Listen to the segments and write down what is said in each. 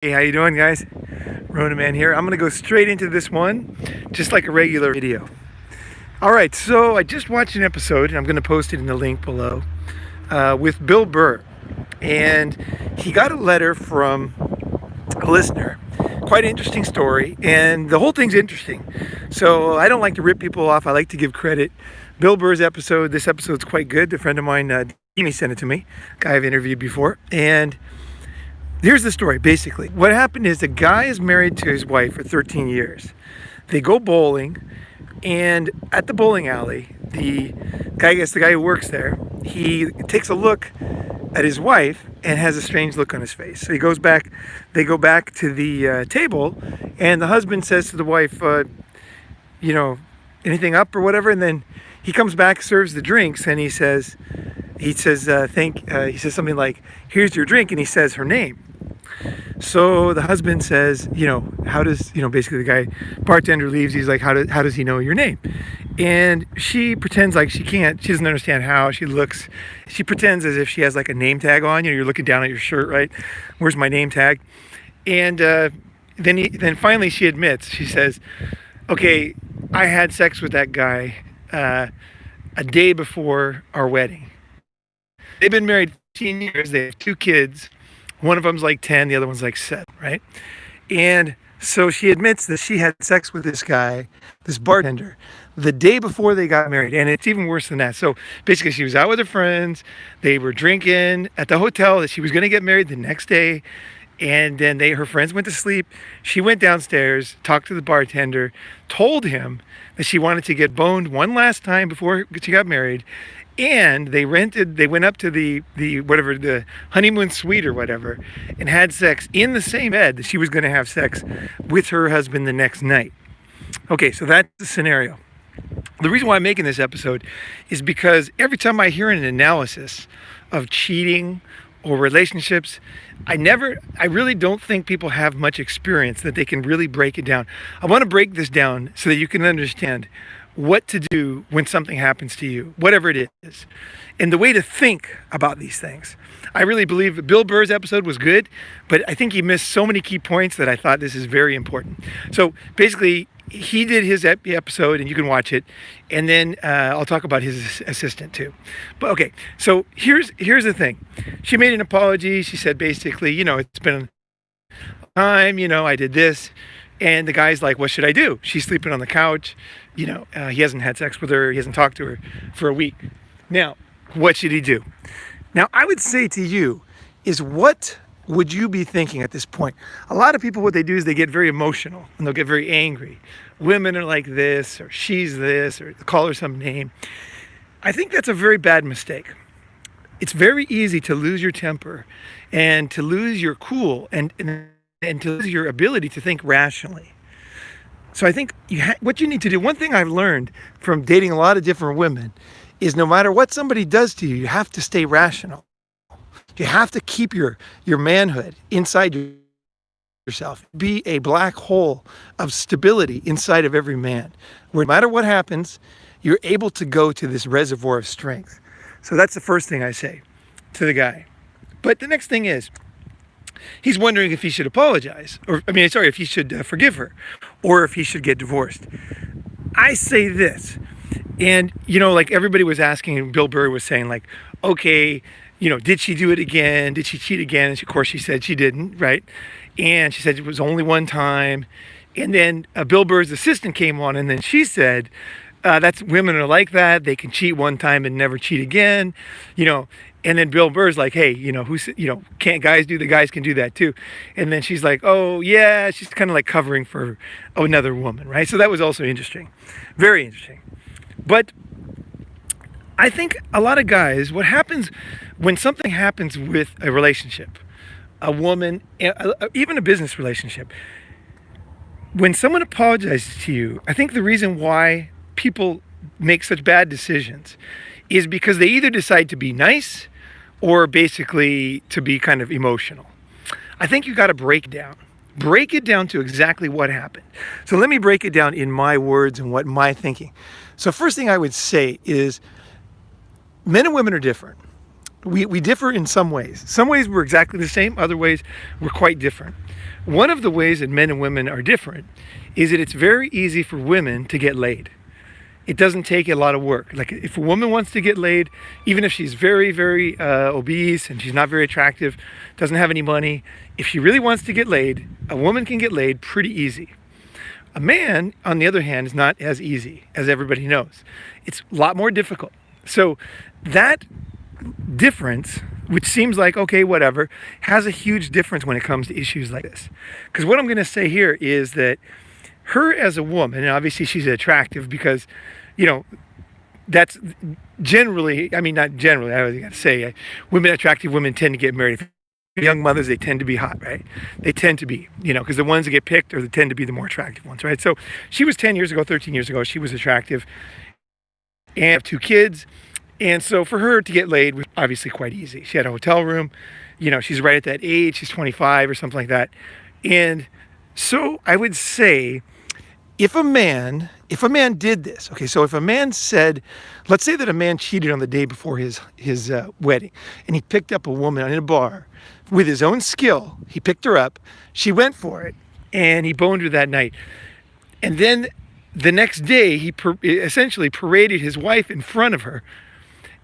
Hey, how you doing, guys? Ronin man here. I'm gonna go straight into this one, just like a regular video. All right, so I just watched an episode, and I'm gonna post it in the link below, with Bill Burr, and he got a letter from a listener. Quite an interesting story, and the whole thing's interesting. So I don't like to rip people off. I like to give credit. Bill Burr's episode. This episode's quite good. A friend of mine, Dini, sent it to me. Guy I've interviewed before, and here's the story, basically. What happened is the guy is married to his wife for 13 years. They go bowling, and at the bowling alley, the guy who works there, he takes a look at his wife and has a strange look on his face. So they go back to the table, and the husband says to the wife, anything up or whatever? And then he comes back, serves the drinks, and he says something like, "Here's your drink," and he says her name. So the husband says, how does, basically the guy, bartender leaves. He's like, how does he know your name? And she pretends like she doesn't understand how. She pretends as if she has like a name tag on. You're looking down at your shirt, right? Where's my name tag? And then finally she admits, she says, okay, I had sex with that guy a day before our wedding. They've been married 15 years. They have 2 kids. One of them's like 10, the other one's like 7, right? And so she admits that she had sex with this guy, this bartender, the day before they got married. And it's even worse than that. So basically, she was out with her friends. They were drinking at the hotel that she was going to get married the next day. And then her friends went to sleep. She went downstairs, talked to the bartender, told him that she wanted to get boned one last time before she got married. And they went up to the honeymoon suite or whatever, and had sex in the same bed that she was going to have sex with her husband the next night. Okay, so that's the scenario. The reason why I'm making this episode is because every time I hear an analysis of cheating or relationships, I really don't think people have much experience that they can really break it down. I want to break this down so that you can understand what to do when something happens to you, whatever it is, and the way to think about these things. I really believe Bill Burr's episode was good, but I think he missed so many key points that I thought this is very important. So basically, he did his episode, and you can watch it, and then I'll talk about his assistant too. But okay, so here's the thing. She made an apology. She said basically, it's been a time, I did this. And the guy's like, what should I do? She's sleeping on the couch. He hasn't had sex with her. He hasn't talked to her for a week. Now, what should he do? Now, I would say to you is, what would you be thinking at this point? A lot of people, what they do is they get very emotional and they'll get very angry. Women are like this, or she's this, or call her some name. I think that's a very bad mistake. It's very easy to lose your temper and to lose your cool and to lose your ability to think rationally. So I think what you need to do, one thing I've learned from dating a lot of different women, is no matter what somebody does to you, you have to stay rational. You have to keep your manhood inside yourself. Be a black hole of stability inside of every man, where no matter what happens, you're able to go to this reservoir of strength. So that's the first thing I say to the guy. But the next thing is, he's wondering if he should apologize, if he should forgive her, or if he should get divorced. I say this, and like everybody was asking, Bill Burr was saying like, okay, did she do it again? Did she cheat again? And of course she said she didn't, right? And she said it was only one time. And then Bill Burr's assistant came on, and then she said, that's women are like that. They can cheat one time and never cheat again, And then Bill Burr's like, hey, can't guys do? The guys can do that too. And then she's like, oh yeah, she's kind of like covering for another woman, right? So that was also interesting, very interesting. But I think a lot of guys, what happens when something happens with a relationship, a woman, even a business relationship, when someone apologizes to you, I think the reason why people make such bad decisions is because they either decide to be nice or basically to be kind of emotional. I think you got to break it down to exactly what happened. So let me break it down in my words and what my thinking. So first thing I would say is, men and women are different. we differ in some ways. Some ways we're exactly the same, other ways we're quite different. One of the ways that men and women are different is that it's very easy for women to get laid. It doesn't take a lot of work. Like if a woman wants to get laid, even if she's very, very obese and she's not very attractive, doesn't have any money, if she really wants to get laid, a woman can get laid pretty easy. A man, on the other hand, is not as easy, as everybody knows. It's a lot more difficult. So that difference, which seems like, okay, whatever, has a huge difference when it comes to issues like this. Because what I'm going to say here is that her as a woman, and obviously she's attractive because, that's generally, I mean, not generally, I was going to say, attractive women tend to get married. Young mothers, they tend to be hot, right? They tend to be, because the ones that get picked they tend to be the more attractive ones, right? So she was 10 years ago, 13 years ago, she was attractive and have 2 kids. And so for her to get laid was obviously quite easy. She had a hotel room, she's right at that age, she's 25 or something like that. And so I would say, if a man did this, okay, so if a man said, let's say that a man cheated on the day before his wedding, and he picked up a woman in a bar with his own skill, he picked her up, she went for it, and he boned her that night. And then the next day, he essentially paraded his wife in front of her,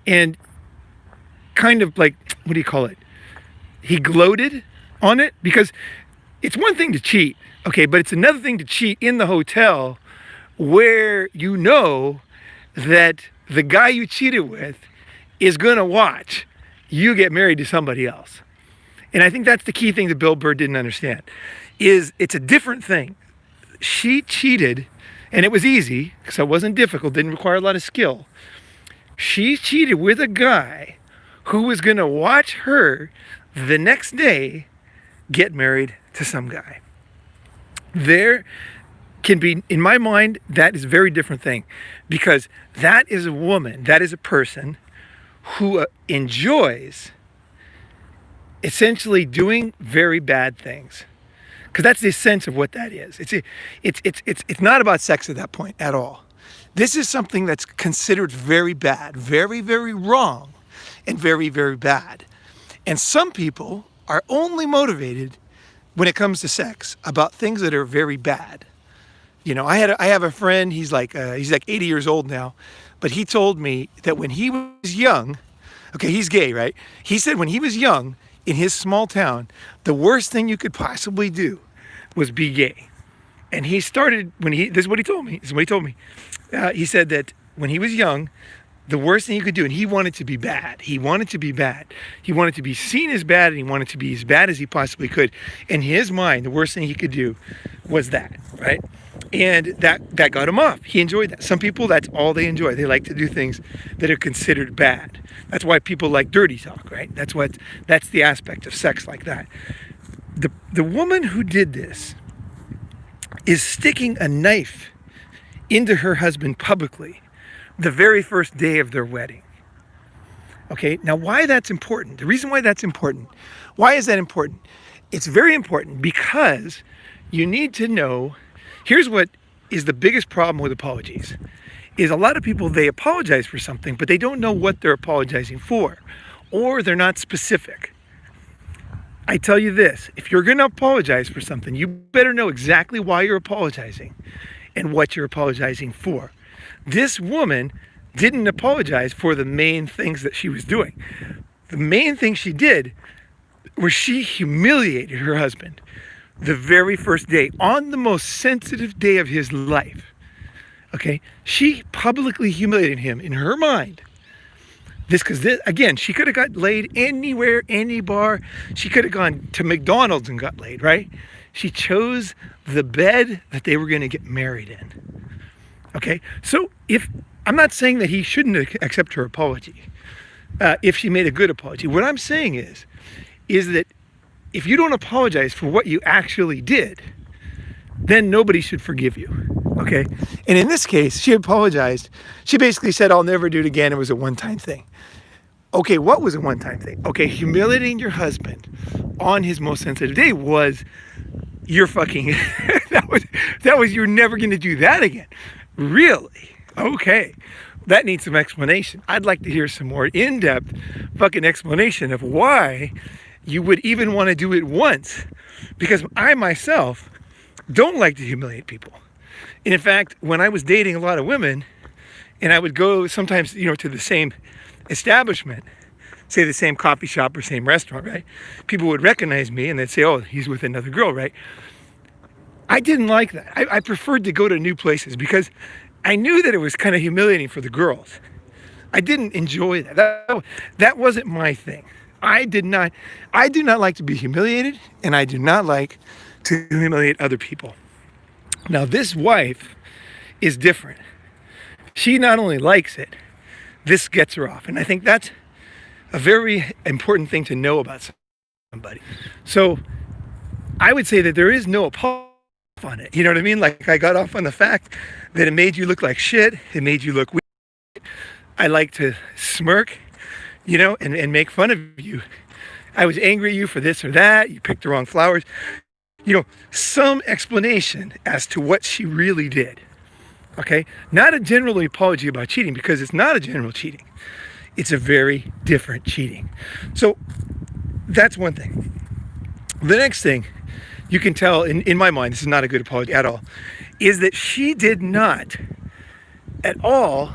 and kind of like, what do you call it? He gloated on it, because it's one thing to cheat, okay, but it's another thing to cheat in the hotel where you know that the guy you cheated with is going to watch you get married to somebody else. And I think that's the key thing that Bill Burr didn't understand, is it's a different thing. She cheated, and it was easy, because it wasn't difficult, didn't require a lot of skill. She cheated with a guy who was going to watch her the next day get married to some guy. There can be, in my mind, that is a very different thing, because that is a woman, that is a person who enjoys essentially doing very bad things, because that's the sense of what that is. It's not about sex at that point at all. This is something that's considered very bad, very, very wrong, and very, very bad. And some people are only motivated when it comes to sex about things that are very bad. I have a friend, he's like 80 years old now, but he told me that when he was young, okay, he's gay, right? He said when he was young in his small town, the worst thing you could possibly do was be gay. And he started, this is what he told me, he said that when he was young, the worst thing he could do, and he wanted to be bad. He wanted to be bad. He wanted to be seen as bad, and he wanted to be as bad as he possibly could. In his mind, the worst thing he could do was that, right? And that got him off. He enjoyed that. Some people, that's all they enjoy. They like to do things that are considered bad. That's why people like dirty talk, right? That's the aspect of sex like that. The woman who did this is sticking a knife into her husband publicly the very first day of their wedding. Okay, now why that's important, the reason why that's important, why is that important? It's very important because you need to know, here's what is the biggest problem with apologies, is a lot of people, they apologize for something, but they don't know what they're apologizing for, or they're not specific. I tell you this, if you're going to apologize for something, you better know exactly why you're apologizing and what you're apologizing for. This woman didn't apologize for the main things that she was doing. The main thing she did was she humiliated her husband the very first day, on the most sensitive day of his life. Okay? She publicly humiliated him in her mind. Again, she could have got laid anywhere, any bar. She could have gone to McDonald's and got laid, right? She chose the bed that they were going to get married in. Okay? So I'm not saying that he shouldn't accept her apology if she made a good apology. What I'm saying is that if you don't apologize for what you actually did, then nobody should forgive you. Okay? And in this case, she apologized. She basically said, I'll never do it again. It was a one-time thing. Okay, what was a one-time thing? Okay, humiliating your husband on his most sensitive day was, you're fucking, that was, you're never going to do that again. Really? Okay. that needs some explanation. I'd like to hear some more in-depth fucking explanation of why you would even want to do it once. Because I myself don't like to humiliate people. And in fact, when I was dating a lot of women, and I would go sometimes, to the same establishment, say the same coffee shop or same restaurant, right? People would recognize me and they'd say, oh, he's with another girl, right? I didn't like that. I preferred to go to new places because I knew that it was kind of humiliating for the girls. I didn't enjoy that. That wasn't my thing. I do not like to be humiliated, and I do not like to humiliate other people. Now, this wife is different. She not only likes it, this gets her off. And I think that's a very important thing to know about somebody. So I would say that there is no apology on it. You know what I mean? Like, I got off on the fact that it made you look like shit. It made you look weak. I like to smirk, and make fun of you. I was angry at you for this or that. You picked the wrong flowers. Some explanation as to what she really did. Okay? Not a general apology about cheating, because it's not a general cheating. It's a very different cheating. So that's one thing. The next thing you can tell, in my mind, this is not a good apology at all, is that she did not at all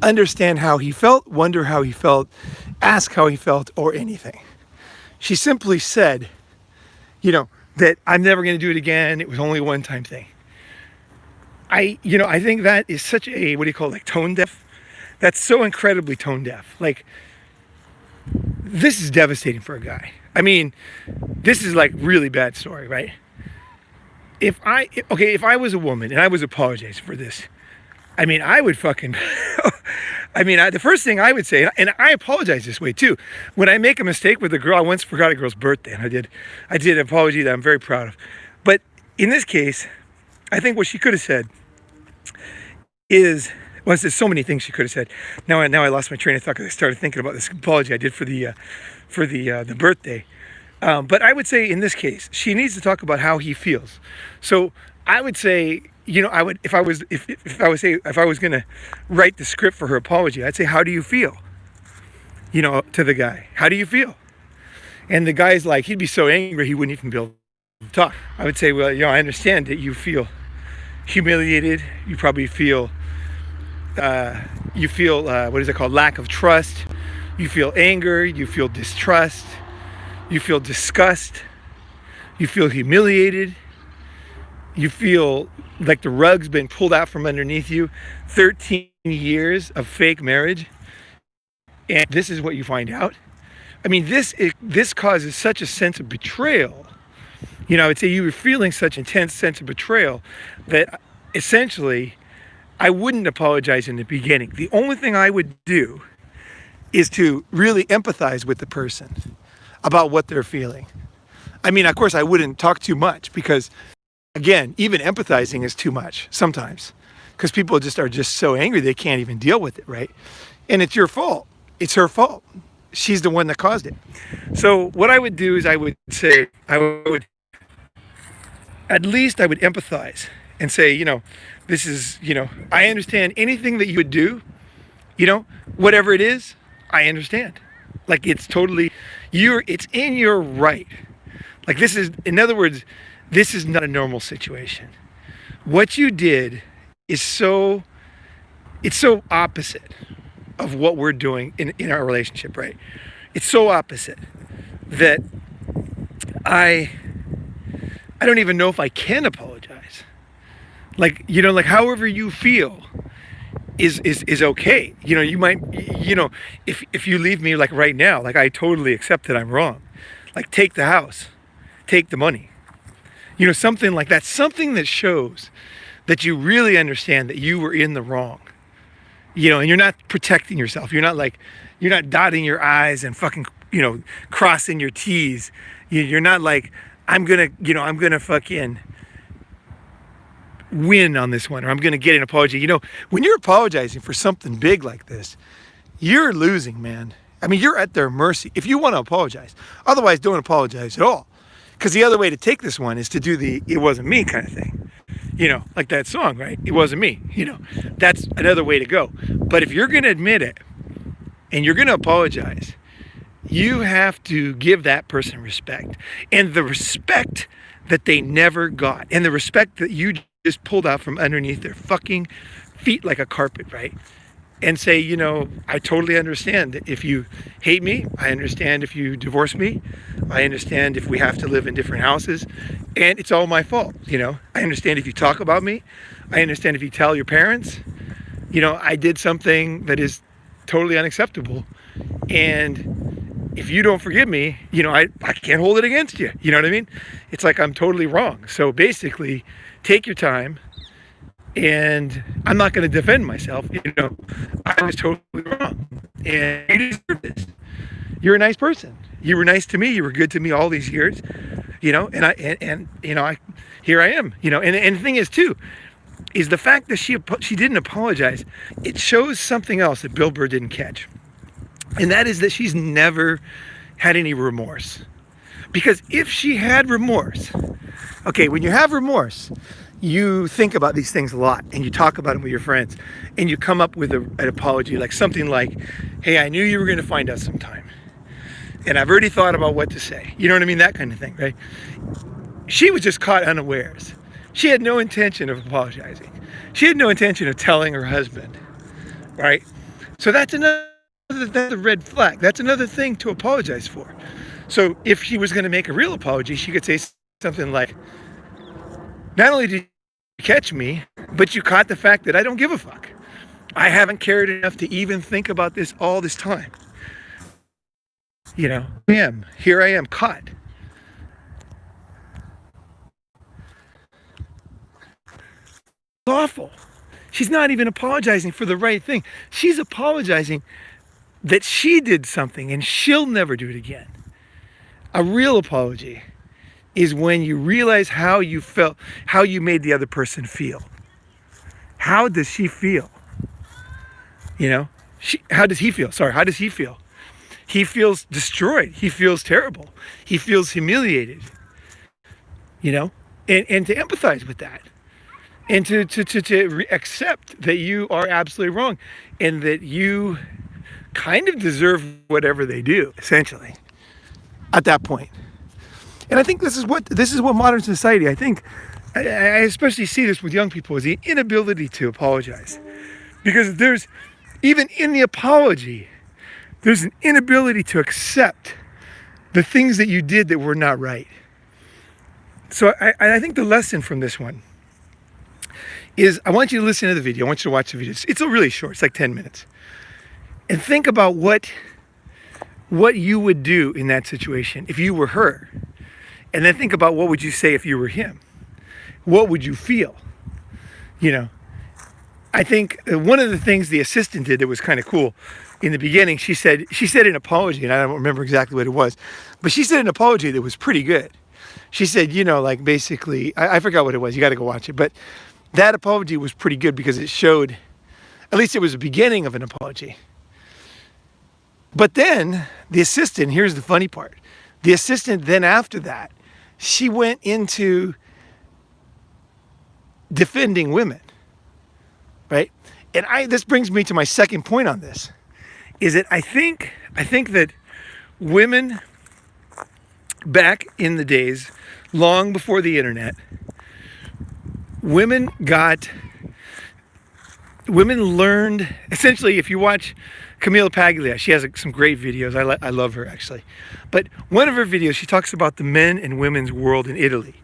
understand how he felt, wonder how he felt, ask how he felt, or anything. She simply said, that I'm never going to do it again. It was only a one-time thing. I think that is such a, tone deaf? That's so incredibly tone deaf. Like, this is devastating for a guy. I mean, this is like really bad story, right? If I was a woman and I was apologizing for this, I would fucking, the first thing I would say, and I apologize this way too. When I make a mistake with a girl, I once forgot a girl's birthday, and I did an apology that I'm very proud of. But in this case, I think what she could have said is, there's so many things she could have said. Now I lost my train of thought because I started thinking about this apology I did for the birthday. But I would say in this case, she needs to talk about how he feels. So I would say, if I was gonna write the script for her apology, I'd say, how do you feel? To the guy, how do you feel? And the guy's like, he'd be so angry he wouldn't even be able to talk. I would say, well, I understand that you feel humiliated. You probably feel, what is it called? Lack of trust. You feel anger. You feel distrust. You feel disgust. You feel humiliated. You feel like the rug's been pulled out from underneath you. 13 years of fake marriage. And this is what you find out. This causes such a sense of betrayal. I would say you were feeling such intense sense of betrayal that essentially I wouldn't apologize in the beginning. The only thing I would do is to really empathize with the person about what they're feeling. Of course, I wouldn't talk too much because, again, even empathizing is too much sometimes because people are just so angry they can't even deal with it, right? And it's your fault. It's her fault. She's the one that caused it. So what I would do is I would empathize and say, this is, I understand anything that you would do, whatever it is, I understand. Like, it's totally, it's in your right. Like, in other words, this is not a normal situation. What you did is it's so opposite of what we're doing in our relationship, right? It's so opposite that I don't even know if I can apologize. Like, however you feel is okay. You might, if you leave me like right now, like I totally accept that I'm wrong. Like, take the house, take the money. Something like that. Something that shows that you really understand that you were in the wrong. And you're not protecting yourself. You're not dotting your I's and fucking, crossing your T's. You're not like, I'm gonna fucking win on this one, or I'm gonna get an apology. When you're apologizing for something big like this, you're losing, man. You're at their mercy if you want to apologize. Otherwise, don't apologize at all. Because the other way to take this one is to do the "it wasn't me" kind of thing. like that song, right? It wasn't me, that's another way to go. But if you're going to admit it and you're going to apologize, you have to give that person respect, and the respect that they never got, and the respect that you just pulled out from underneath their fucking feet like a carpet, right? And say, I totally understand if you hate me. I understand if you divorce me. I understand if we have to live in different houses, and it's all my fault. I understand if you talk about me. I understand if you tell your parents, I did something that is totally unacceptable. And if you don't forgive me, I can't hold it against you. You know what I mean? It's like I'm totally wrong. So basically, take your time. And I'm not going to defend myself. I was totally wrong. And you deserve this. You're a nice person. You were nice to me. You were good to me all these years. And here I am. And the thing is too, is the fact that she didn't apologize. It shows something else that Bill Burr didn't catch, and that is that she's never had any remorse. Because if she had remorse, okay, when you have remorse, you think about these things a lot, and you talk about them with your friends, and you come up with an apology, like something like, hey, I knew you were going to find out sometime, and I've already thought about what to say. You know what I mean? That kind of thing, right? She was just caught unawares. She had no intention of apologizing. She had no intention of telling her husband, right? So that's a red flag. That's another thing to apologize for. So if she was going to make a real apology, she could say something like, not only did you catch me, but you caught the fact that I don't give a fuck. I haven't cared enough to even think about this all this time. Here I am caught. It's awful. She's not even apologizing for the right thing. She's apologizing that she did something and she'll never do it again. A real apology is when you realize how you felt, how you made the other person feel. How does she feel? How does he feel? Sorry, how does he feel? He feels destroyed. He feels terrible. He feels humiliated. And to empathize with that. And to accept that you are absolutely wrong and that you kind of deserve whatever they do, essentially, at that point. And I think this is what modern society, I think, I especially see this with young people, is the inability to apologize. Because there's, even in the apology, there's an inability to accept the things that you did that were not right. So I think the lesson from this one is, I want you to listen to the video. I want you to watch the video. It's really short. It's like 10 minutes. And think about what you would do in that situation if you were her. And then think about, what would you say if you were him? What would you feel? I think one of the things the assistant did that was kind of cool in the beginning, she said an apology, and I don't remember exactly what it was, but she said an apology that was pretty good. She said, like basically, I forgot what it was. You got to go watch it. But that apology was pretty good because it showed, at least it was the beginning of an apology. But then the assistant, here's the funny part. The assistant then after that, she went into defending women, right? And this brings me to my second point on this, is that I think that women back in the days, long before the internet, women learned, essentially, if you watch Camila Paglia, she has some great videos. I love her, actually. But one of her videos, she talks about the men and women's world in Italy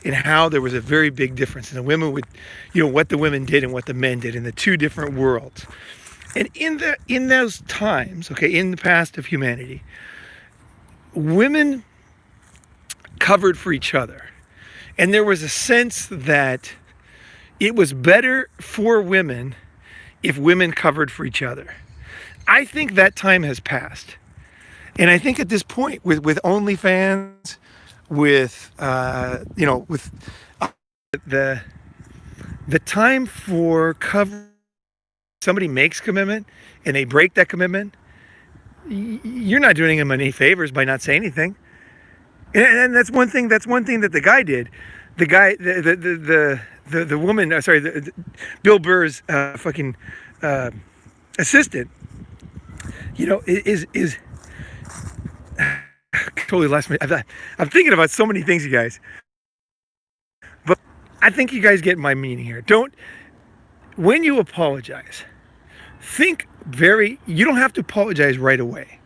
and how there was a very big difference. And the women would, what the women did and what the men did in the two different worlds. And in those times, okay, in the past of humanity, women covered for each other. And there was a sense that it was better for women if women covered for each other. I think that time has passed. And I think at this point, with OnlyFans, with with the time for cover, somebody makes commitment and they break that commitment, you're not doing them any favors by not saying anything. And that's one thing that the guy did. the guy, the woman, sorry, Bill Burr's fucking assistant, is totally lost me. I'm thinking about so many things, you guys. But I think you guys get my meaning here. When you apologize, you don't have to apologize right away.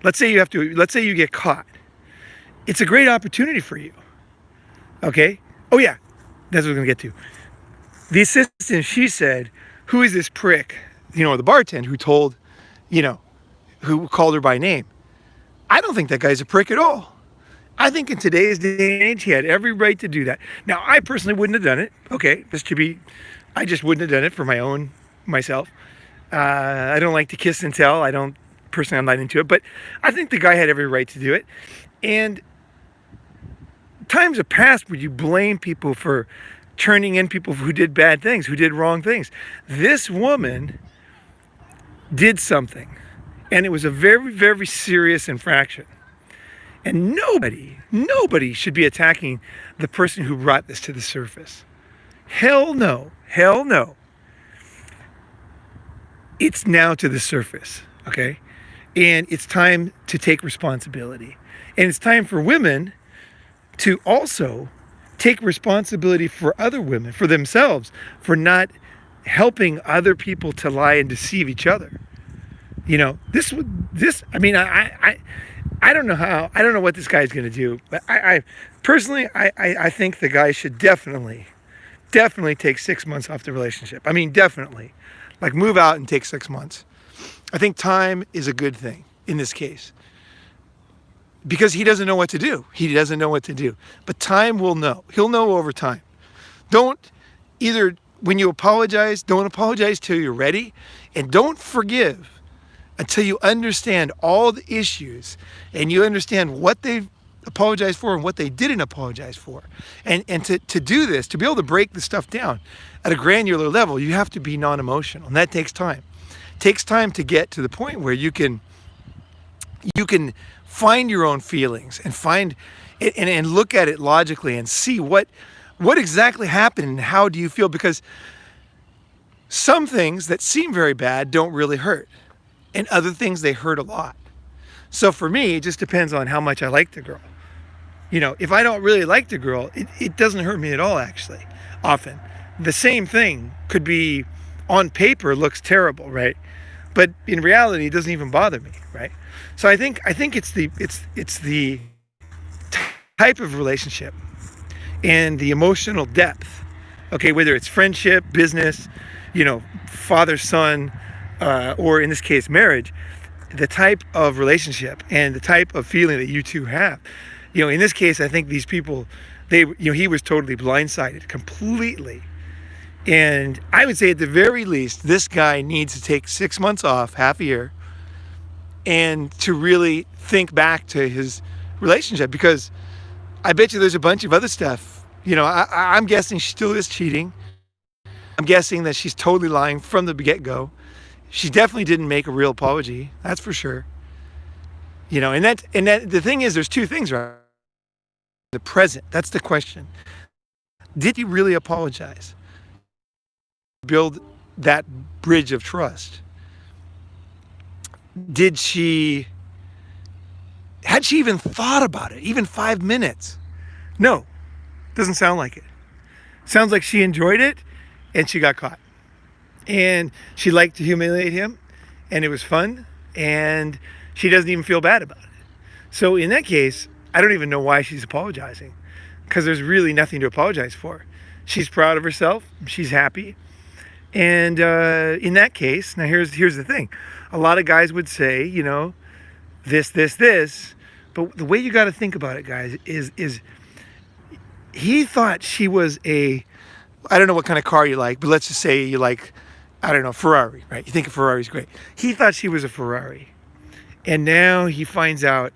Let's say you get caught. It's a great opportunity for you. Okay? Oh yeah, that's what we're gonna get to. The assistant, she said, who is this prick? The bartender who called her by name. I don't think that guy's a prick at all. I think in today's day and age, he had every right to do that. Now, I personally wouldn't have done it. Okay, I just wouldn't have done it for myself. I don't like to kiss and tell. I'm not into it, but I think the guy had every right to do it. And times have passed where you blame people for turning in people who did bad things, who did wrong things. This woman did something, and it was a very, very serious infraction. And nobody should be attacking the person who brought this to the surface. Hell no. Hell no. It's now to the surface, okay? And it's time to take responsibility. And it's time for women to also take responsibility for other women, for themselves, for not helping other people to lie and deceive each other. I mean, I don't know what this guy's going to do, but I personally think the guy should definitely take 6 months off the relationship. I mean, definitely, like move out and take 6 months. I think time is a good thing in this case because he doesn't know what to do. But time will know. He'll know over time. When you apologize, don't apologize till you're ready, and don't forgive until you understand all the issues and you understand what they apologized for and what they didn't apologize for. And to do this, to be able to break the stuff down at a granular level, you have to be non-emotional, and that takes time. It takes time to get to the point where you can find your own feelings and find it and look at it logically and see what exactly happened and how do you feel, because some things that seem very bad don't really hurt. And other things, they hurt a lot. So for me, it just depends on how much I like the girl. If I don't really like the girl, it doesn't hurt me at all, actually, often. The same thing could be on paper looks terrible, right? But in reality, it doesn't even bother me, right? So I think it's the type of relationship and the emotional depth, okay, whether it's friendship, business, father-son, or in this case, marriage, the type of relationship and the type of feeling that you two have. In this case, I think these people, he was totally blindsided completely. And I would say at the very least, this guy needs to take 6 months off, half a year, and to really think back to his relationship, because I bet you there's a bunch of other stuff. I'm guessing she still is cheating. I'm guessing that she's totally lying from the get-go. She definitely didn't make a real apology. That's for sure. And the thing is, there's two things, right? The present, that's the question. Did he really apologize? Build that bridge of trust. Had she even thought about it, even 5 minutes? No, doesn't sound like it. Sounds like she enjoyed it and she got caught. And she liked to humiliate him, and it was fun, and she doesn't even feel bad about it. So in that case, I don't even know why she's apologizing, because there's really nothing to apologize for. She's proud of herself. She's happy. And in that case, now here's the thing. A lot of guys would say, this. But the way you got to think about it, guys, is he thought she was I don't know what kind of car you like, but let's just say you like, I don't know, Ferrari, right? You think a Ferrari's great. He thought she was a Ferrari. And now he finds out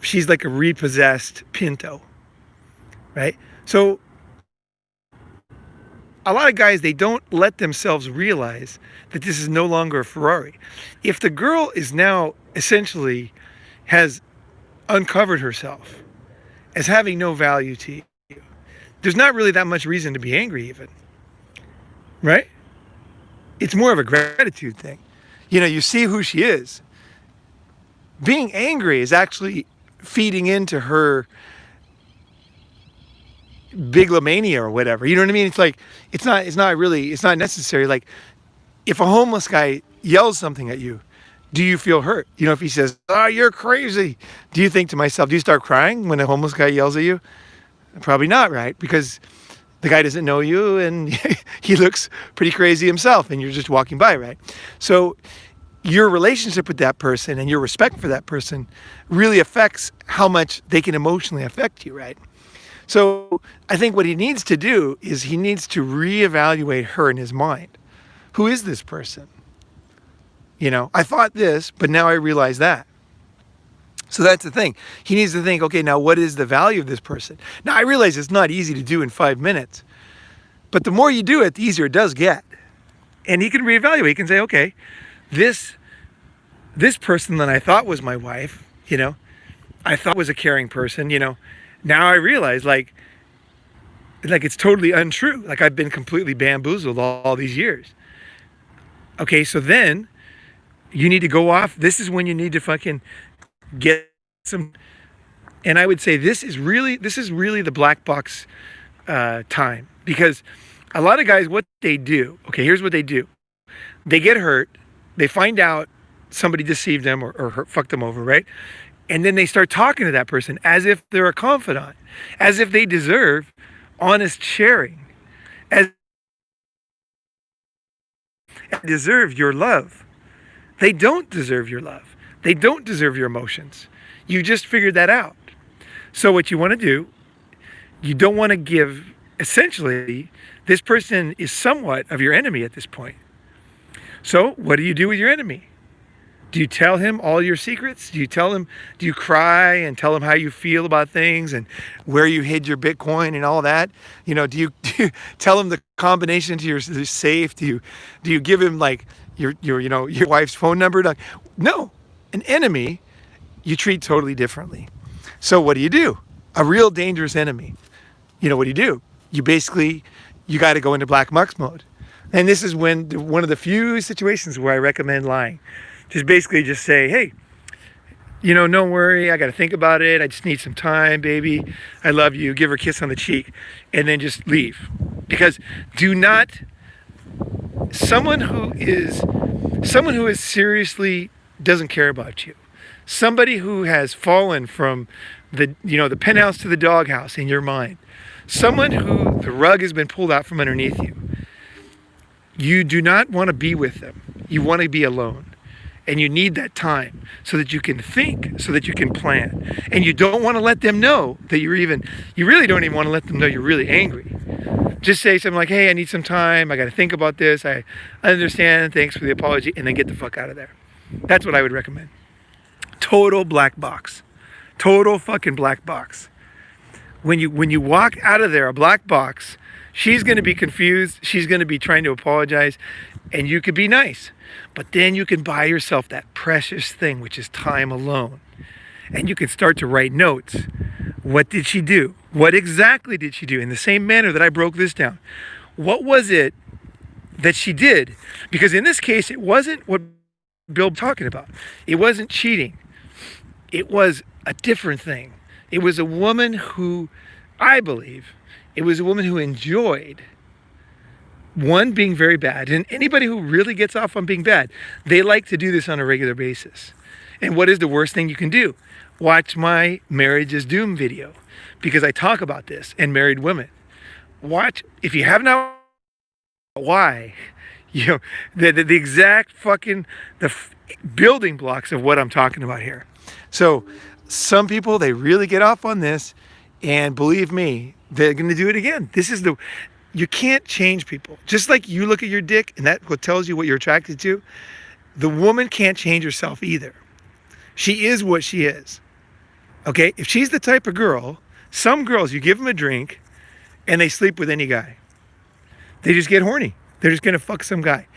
she's like a repossessed Pinto, right? So a lot of guys, they don't let themselves realize that this is no longer a Ferrari. If the girl is now essentially has uncovered herself as having no value to you, there's not really that much reason to be angry even, right? It's more of a gratitude thing. You see who she is. Being angry is actually feeding into her biglomania or whatever. You know what I mean? It's like, it's not necessary. Like, if a homeless guy yells something at you, do you feel hurt? If he says, "Oh, you're crazy," do you think to myself, do you start crying when a homeless guy yells at you? Probably not, right? Because the guy doesn't know you and he looks pretty crazy himself and you're just walking by, right? So your relationship with that person and your respect for that person really affects how much they can emotionally affect you, right? So I think what he needs to do is he needs to reevaluate her in his mind. Who is this person? I thought this, but now I realize that. So that's the thing. He needs to think, okay, now what is the value of this person? Now I realize it's not easy to do in 5 minutes, but the more you do it, the easier it does get. And he can reevaluate. He can say, okay, this person that I thought was my wife, I thought was a caring person, now I realize like it's totally untrue. Like I've been completely bamboozled all these years. Okay, so then you need to go off. This is when you need to fucking get some. And I would say this is really the black box time, because a lot of guys, what they do. Okay, here's what they do. They get hurt. They find out somebody deceived them or fucked them over, right? And then they start talking to that person as if they're a confidant, as if they deserve honest sharing, as deserve your love. They don't deserve your love. They don't deserve your emotions. You just figured that out. So what you want to do, you don't want to give, essentially, this person is somewhat of your enemy at this point. So what do you do with your enemy? Do you tell him all your secrets? Do you cry and tell him how you feel about things and where you hid your Bitcoin and all that? Do you tell him the combination to your safe? Do you give him like your wife's phone number? No, an enemy you treat totally differently. So what do? A real dangerous enemy. What do? You got to go into black box mode. And this is one of the few situations where I recommend lying. Just say, hey, don't worry, I got to think about it. I just need some time, baby. I love you. Give her a kiss on the cheek and then just leave. Because someone who is seriously doesn't care about you. Somebody who has fallen from the penthouse to the doghouse in your mind. Someone who the rug has been pulled out from underneath you. You do not want to be with them. You want to be alone. And you need that time so that you can think, so that you can plan. And you don't want to let them know that you really don't even want to let them know you're really angry. Just say something like, hey, I need some time. I got to think about this. I understand. Thanks for the apology. And then get the fuck out of there. That's what I would recommend. Total black box. Total fucking black box. When you walk out of there, a black box, she's going to be confused. She's going to be trying to apologize. And you could be nice. But then you can buy yourself that precious thing, which is time alone. And you can start to write notes. What did she do? What exactly did she do? In the same manner that I broke this down. What was it that she did? Because in this case, it wasn't what Bill was talking about. It wasn't cheating. It was a different thing. It was a woman who, I believe, it was a woman who enjoyed one, being very bad. And anybody who really gets off on being bad, they like to do this on a regular basis. And what is the worst thing you can do? Watch my Marriage is Doomed video, because I talk about this and married women. Watch, if you have not, why, the exact fucking, building blocks of what I'm talking about here. So some people, they really get off on this, and believe me, they're going to do it again. You can't change people. Just like you look at your dick and that what tells you what you're attracted to, the woman can't change herself either. She is what she is. Okay? If she's the type of girl, some girls, you give them a drink and they sleep with any guy. They just get horny. They're just going to fuck some guy.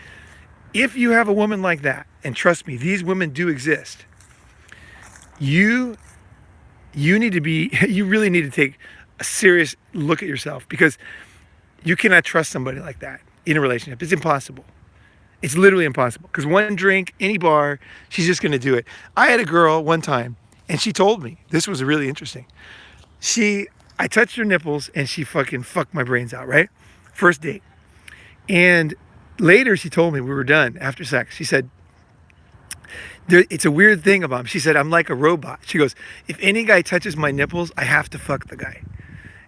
If you have a woman like that, and trust me, these women do exist, you really need to take a serious look at yourself, because you cannot trust somebody like that in a relationship. It's impossible. It's literally impossible, because one drink, any bar, she's just going to do it. I had a girl one time, and she told me, this was really interesting. I touched her nipples, and she fucking fucked my brains out, right? First date. And later she told me, we were done after sex, she said, it's a weird thing about him. She said, I'm like a robot. She goes, if any guy touches my nipples, I have to fuck the guy.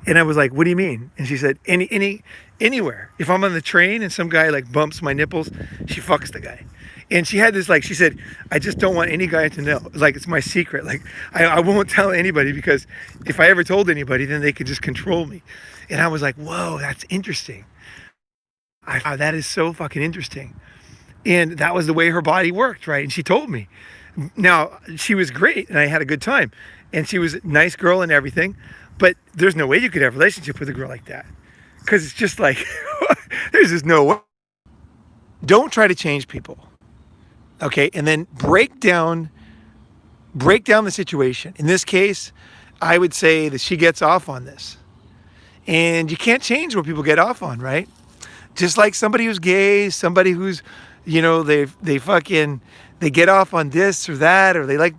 And I was like, what do you mean? And she said, anywhere. If I'm on the train and some guy like bumps my nipples, she fucks the guy. And she had this, like, she said, I just don't want any guy to know. Like, it's my secret. Like, I won't tell anybody, because if I ever told anybody, then they could just control me. And I was like, whoa, that's interesting. I thought, that is so fucking interesting. And that was the way her body worked, right? And she told me. Now, she was great, and I had a good time. And she was a nice girl and everything. But there's no way you could have a relationship with a girl like that. Because it's just like, there's just no way. Don't try to change people. Okay? And then break down the situation. In this case, I would say that she gets off on this. And you can't change what people get off on, right? Just like somebody who's gay, somebody who's, they get off on this or that, or they like,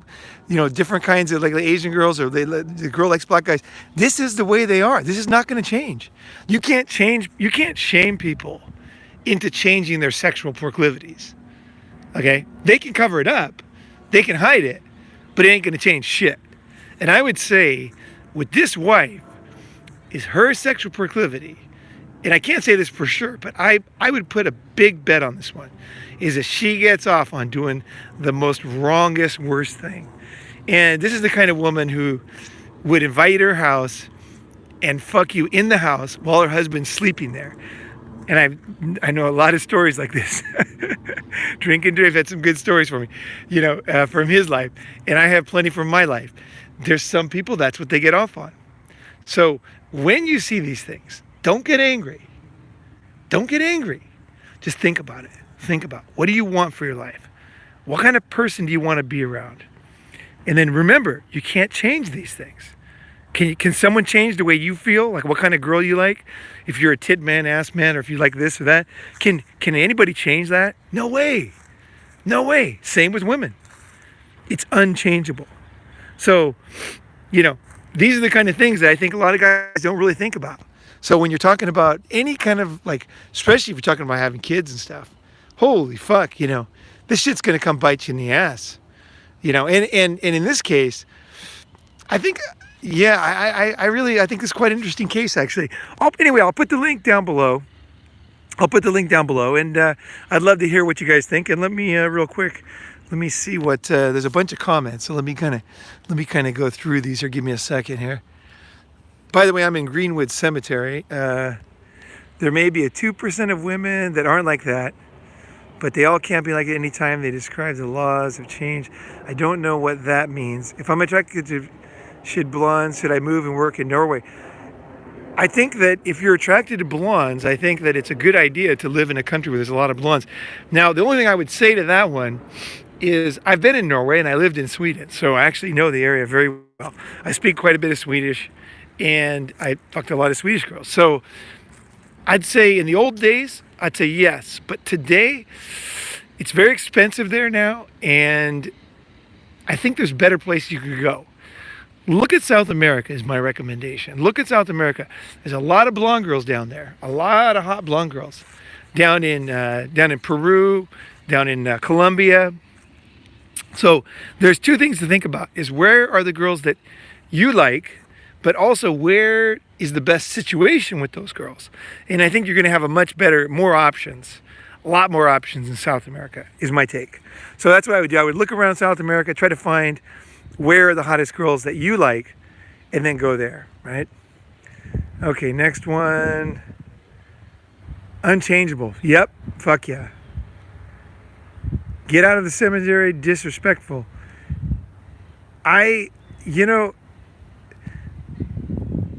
different kinds of like Asian girls, or the girl likes black guys. This is the way they are. This is not going to change. You can't shame people into changing their sexual proclivities. Okay? They can cover it up. They can hide it, but it ain't going to change shit. And I would say with this wife, is her sexual proclivity, and I can't say this for sure, but I would put a big bet on this one, is that she gets off on doing the most wrongest, worst thing. And this is the kind of woman who would invite her house and fuck you in the house while her husband's sleeping there. And I know a lot of stories like this. Drink and Dave had some good stories for me, from his life. And I have plenty from my life. There's some people, that's what they get off on. So when you see these things, don't get angry. Don't get angry. Just think about it. Think about, what do you want for your life? What kind of person do you want to be around? And then remember, you can't change these things. Can someone change the way you feel? Like what kind of girl you like? If you're a tit man, ass man, or if you like this or that. Can anybody change that? No way. No way. Same with women. It's unchangeable. So, these are the kind of things that I think a lot of guys don't really think about. So when you're talking about any kind of, like, especially if you're talking about having kids and stuff, holy fuck, this shit's going to come bite you in the ass. And in this case, I think, I think this is quite an interesting case, actually. I'll put the link down below. And I'd love to hear what you guys think. And let me, real quick, let me see what, there's a bunch of comments. So let me kind of go through these here. Give me a second here. By the way, I'm in Greenwood Cemetery. There may be a 2% of women that aren't like that, but they all can't be like it any time they describe the laws of change. I don't know what that means. If I'm attracted to blondes, should I move and work in Norway? I think that if you're attracted to blondes, I think that it's a good idea to live in a country where there's a lot of blondes. Now, the only thing I would say to that one is I've been in Norway and I lived in Sweden, so I actually know the area very well. I speak quite a bit of Swedish, and I fucked a lot of Swedish girls. So I'd say in the old days, I'd say yes. But today, it's very expensive there now, and I think there's better places you could go. Look at South America is my recommendation. Look at South America. There's a lot of blonde girls down there. A lot of hot blonde girls. Down in Peru, down in Colombia. So there's two things to think about, is where are the girls that you like, but also where is the best situation with those girls? And I think you're going to have a lot more options in South America, is my take. So that's what I would do. I would look around South America, try to find where are the hottest girls that you like, and then go there, right? Okay, next one. Unchangeable. Yep, fuck yeah. Get out of the cemetery, disrespectful. I don't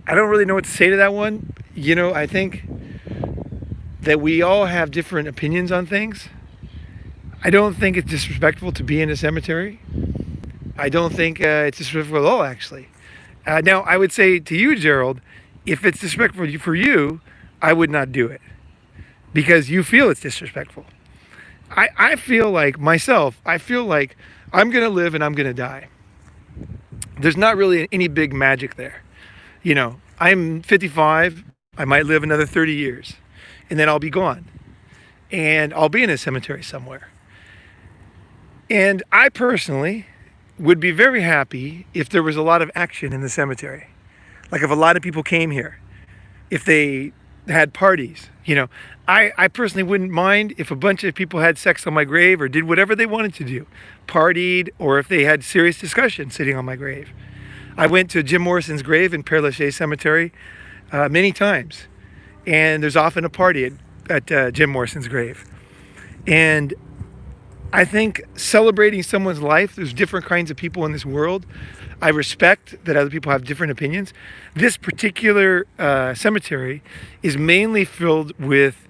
really know what to say to that one. I think that we all have different opinions on things. I don't think it's disrespectful to be in a cemetery. I don't think it's disrespectful at all, actually. Now, I would say to you, Gerald, if it's disrespectful for you, I would not do it because you feel it's disrespectful. I feel like myself, I feel like I'm going to live and I'm going to die. There's not really any big magic there. You know, I'm 55. I might live another 30 years and then I'll be gone and I'll be in a cemetery somewhere. And I personally would be very happy if there was a lot of action in the cemetery. Like if a lot of people came here, if they had parties, you know. I personally wouldn't mind if a bunch of people had sex on my grave or did whatever they wanted to do, partied, or if they had serious discussion sitting on my grave. I went to Jim Morrison's grave in Père Lachaise Cemetery many times, and there's often a party at Jim Morrison's grave. And I think celebrating someone's life, there's different kinds of people in this world. I respect that other people have different opinions. This particular cemetery is mainly filled with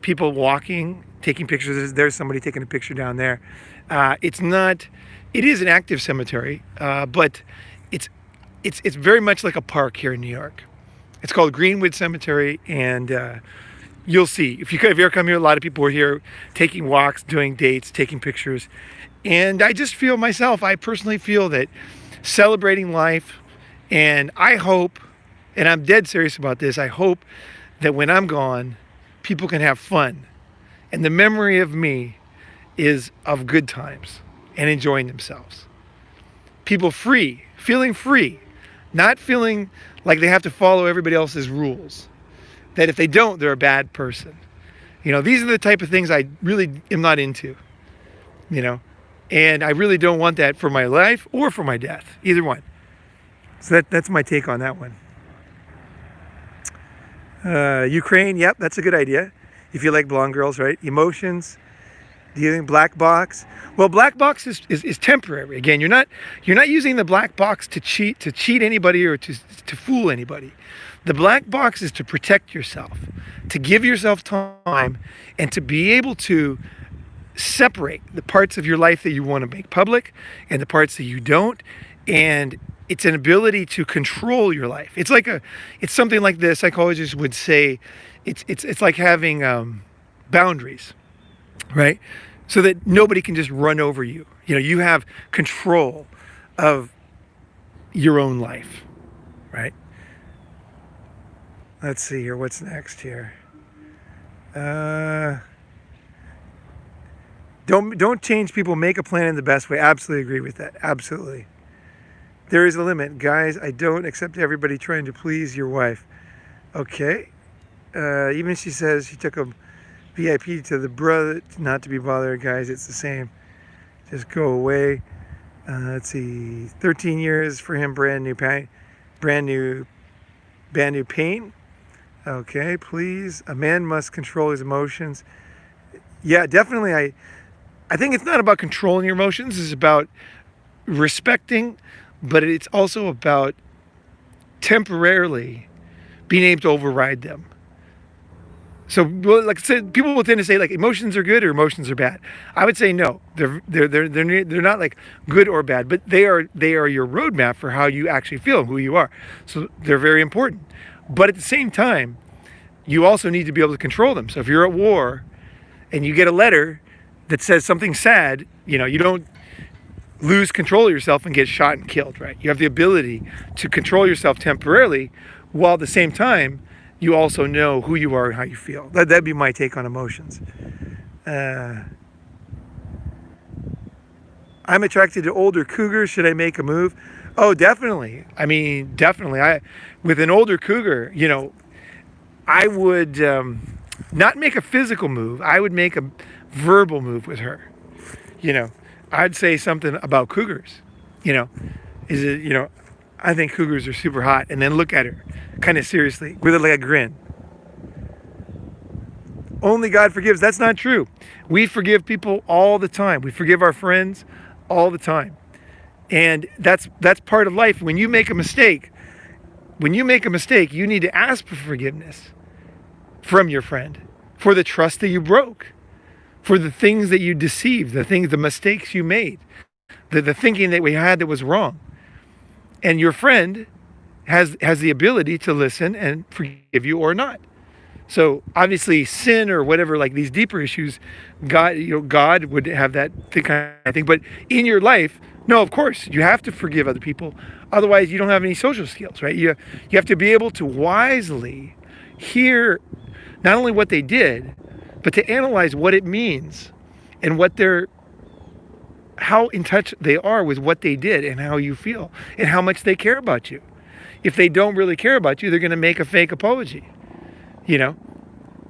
people walking, taking pictures. There's somebody taking a picture down there. It is an active cemetery, but it's very much like a park here in New York. It's called Greenwood Cemetery, and you'll see. If you ever come here, a lot of people are here taking walks, doing dates, taking pictures. And I just feel myself, I personally feel that celebrating life, and I hope, and I'm dead serious about this, I hope that when I'm gone, people can have fun. And the memory of me is of good times and enjoying themselves. People feeling free, not feeling like they have to follow everybody else's rules. That if they don't, they're a bad person. You know, these are the type of things I really am not into, you know, and I really don't want that for my life or for my death, either one. So that's my take on that one. Ukraine, yep, that's a good idea. If you like blonde girls, right? Emotions, dealing black box. Well, black box is temporary. Again, you're not using the black box to cheat anybody or to fool anybody. The black box is to protect yourself, to give yourself time, and to be able to separate the parts of your life that you want to make public and the parts that you don't. And it's an ability to control your life. It's something like the psychologists would say, it's like having boundaries, right? So that nobody can just run over you. You know, you have control of your own life, right? Let's see here. What's next here? Don't change people. Make a plan in the best way. Absolutely agree with that. Absolutely. There is a limit, guys. I don't accept everybody trying to please your wife. Okay. Even she says she took a VIP to the brother. Not to be bothered, guys. It's the same. Just go away. Let's see. 13 years for him. Brand new pain. Okay, please. A man must control his emotions. Yeah, definitely. I think it's not about controlling your emotions. It's about respecting, but it's also about temporarily being able to override them. So, like I said, people will tend to say like emotions are good or emotions are bad. I would say no. They're not like good or bad, but they are your roadmap for how you actually feel, who you are. So they're very important. But at the same time, you also need to be able to control them. So if you're at war and you get a letter that says something sad, you know, you don't lose control of yourself and get shot and killed, right? You have the ability to control yourself temporarily, while at the same time, you also know who you are and how you feel. That'd be my take on emotions. I'm attracted to older cougars. Should I make a move? Oh, definitely. I mean, definitely. With an older cougar, you know, I would not make a physical move. I would make a verbal move with her. You know, I'd say something about cougars. You know, I think cougars are super hot, and then look at her kind of seriously with like a grin. Only God forgives. That's not true. We forgive people all the time. We forgive our friends all the time. And that's part of life. When you make a mistake, you need to ask for forgiveness from your friend for the trust that you broke, for the things that you deceived, the mistakes you made, the thinking that we had that was wrong. And your friend has the ability to listen and forgive you or not. So obviously sin or whatever, like these deeper issues, God would have that kind of thing. But in your life, no, of course, you have to forgive other people. Otherwise, you don't have any social skills, right? You have to be able to wisely hear not only what they did, but to analyze what it means and how in touch they are with what they did and how you feel and how much they care about you. If they don't really care about you, they're going to make a fake apology. You know,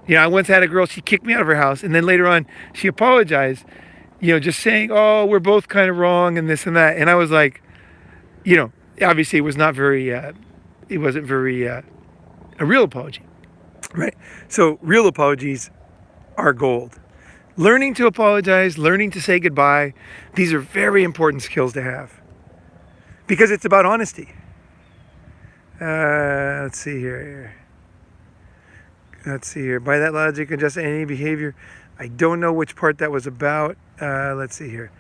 I once had a girl, she kicked me out of her house, and then later on she apologized, just saying, oh, we're both kind of wrong and this and that. And I was like, obviously it wasn't very a real apology, right? So real apologies are gold. Learning to apologize, learning to say goodbye, these are very important skills to have because it's about honesty. Let's see here. By that logic, adjust any behavior. I don't know which part that was about. Let's see here.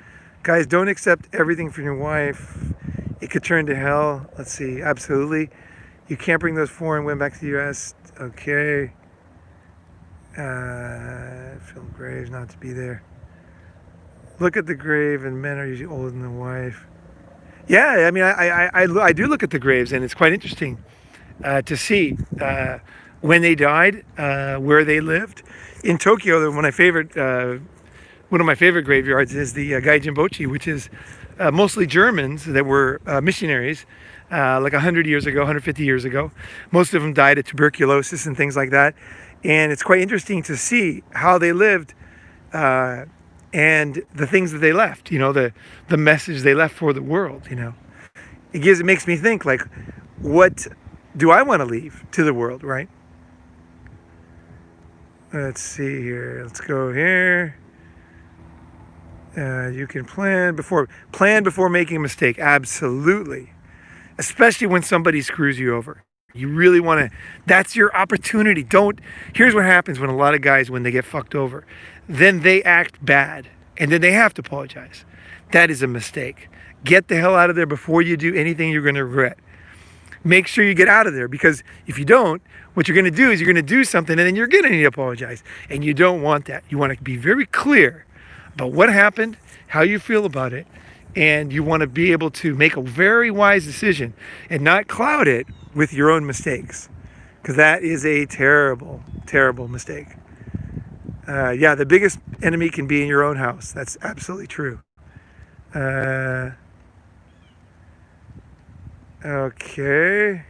Guys, don't accept everything from your wife. It could turn to hell. Let's see. Absolutely. You can't bring those foreign women back to the U.S. Okay. Film graves not to be there. Look at the grave, and men are usually older than the wife. Yeah, I mean, I do look at the graves, and it's quite interesting to see when they died, where they lived. In Tokyo, one of my favorite graveyards is the Gaijinbochi, which is mostly Germans that were missionaries like 100 years ago, 150 years ago. Most of them died of tuberculosis and things like that. And it's quite interesting to see how they lived and the things that they left, the message they left for the world, It makes me think, like, what do I want to leave to the world, right? Let's see here. Let's go here. You can plan before making a mistake. Absolutely. Especially when somebody screws you over. You really want to, that's your opportunity. Here's what happens when a lot of guys, when they get fucked over, then they act bad and then they have to apologize. That is a mistake. Get the hell out of there before you do anything you're going to regret. Make sure you get out of there, because if you don't, what you're going to do is you're going to do something and then you're going to need to apologize. And you don't want that. You want to be very clear about what happened, how you feel about it, and you want to be able to make a very wise decision and not cloud it with your own mistakes, because that is a terrible, terrible mistake. The biggest enemy can be in your own house. That's absolutely true. Okay.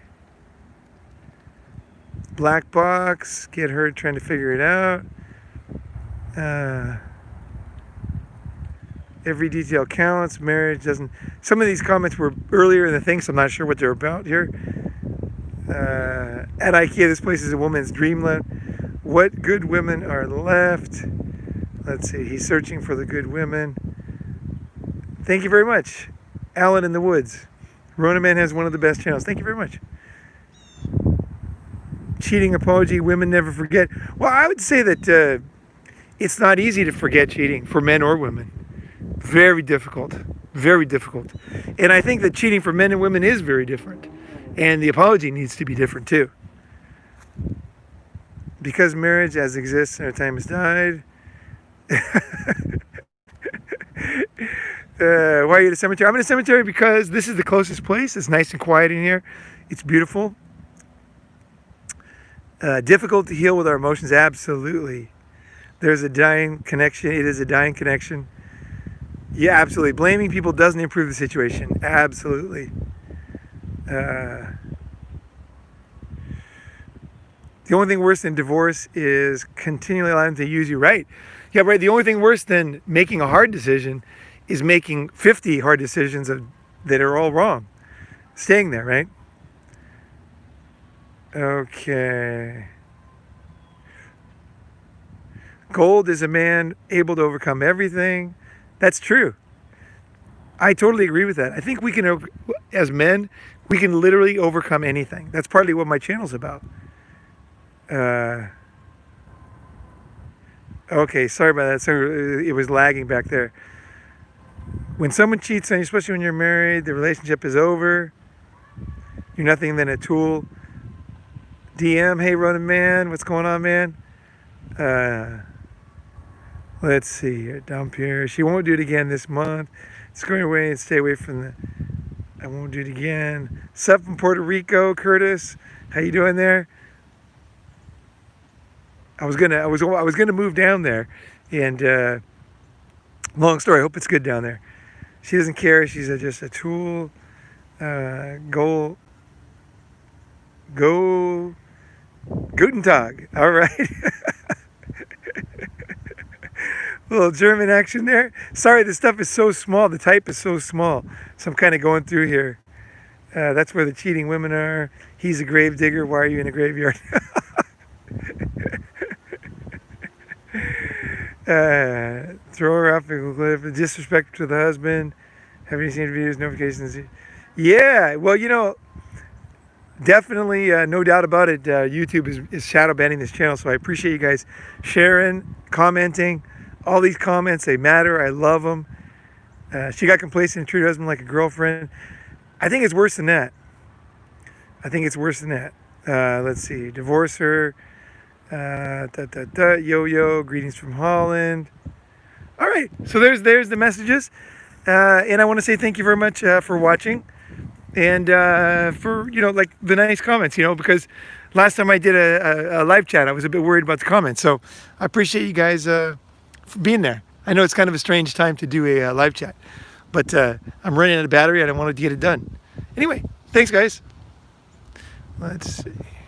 Black box, get hurt trying to figure it out. Every detail counts. Marriage doesn't. Some of these comments were earlier in the thing, so I'm not sure what they're about here. At IKEA, this place is a woman's dreamland. What good women are left? Let's see. He's searching for the good women. Thank you very much. Alan in the Woods. Ronin Man has one of the best channels. Thank you very much. Cheating apology. Women never forget. Well, I would say that it's not easy to forget cheating for men or women. Very difficult. Very difficult. And I think that cheating for men and women is very different. And the apology needs to be different too. Because marriage as exists and our time has died. Why are you at a cemetery? I'm in a cemetery because this is the closest place. It's nice and quiet in here. It's beautiful. Difficult to heal with our emotions. Absolutely. There's a dying connection. It is a dying connection. Yeah, absolutely. Blaming people doesn't improve the situation. Absolutely. The only thing worse than divorce is continually allowing them to use you. Right. Yeah, right. The only thing worse than making a hard decision is making 50 hard decisions that are all wrong. Staying there, right? Okay. Gold is a man able to overcome everything. That's true. I totally agree with that. I think we can, as men, we can literally overcome anything. That's partly what my channel's about. Okay, sorry about that. So it was lagging back there. When someone cheats on you, especially when you're married, the relationship is over. You're nothing than a tool. DM, hey Ronin man, what's going on, man? Let's see, a dump here. She won't do it again this month. It's going away and stay away from the. I won't do it again. Sup from Puerto Rico, Curtis. How you doing there? I was gonna move down there, and long story. I hope it's good down there. She doesn't care. She's just a tool. Go. Guten Tag. All right. Little German action there. Sorry, the stuff is so small. The type is so small. So I'm kind of going through here. That's where the cheating women are. He's a grave digger. Why are you in a graveyard? Throw her off a cliff. Disrespect to the husband. Have you seen videos, notifications? Yeah, well, definitely, no doubt about it. YouTube is shadow banning this channel, so I appreciate you guys sharing, commenting. All these comments, they matter. I love them. She got complacent and treated her husband like a girlfriend. I think it's worse than that. Let's see. Divorce her. Yo-yo. Greetings from Holland. All right. So there's the messages. And I want to say thank you very much for watching. And for, like the nice comments, because last time I did a live chat, I was a bit worried about the comments. So I appreciate you guys for being there. I know it's kind of a strange time to do a live chat, but I'm running out of battery and I wanted to get it done. Anyway, thanks guys. Let's see.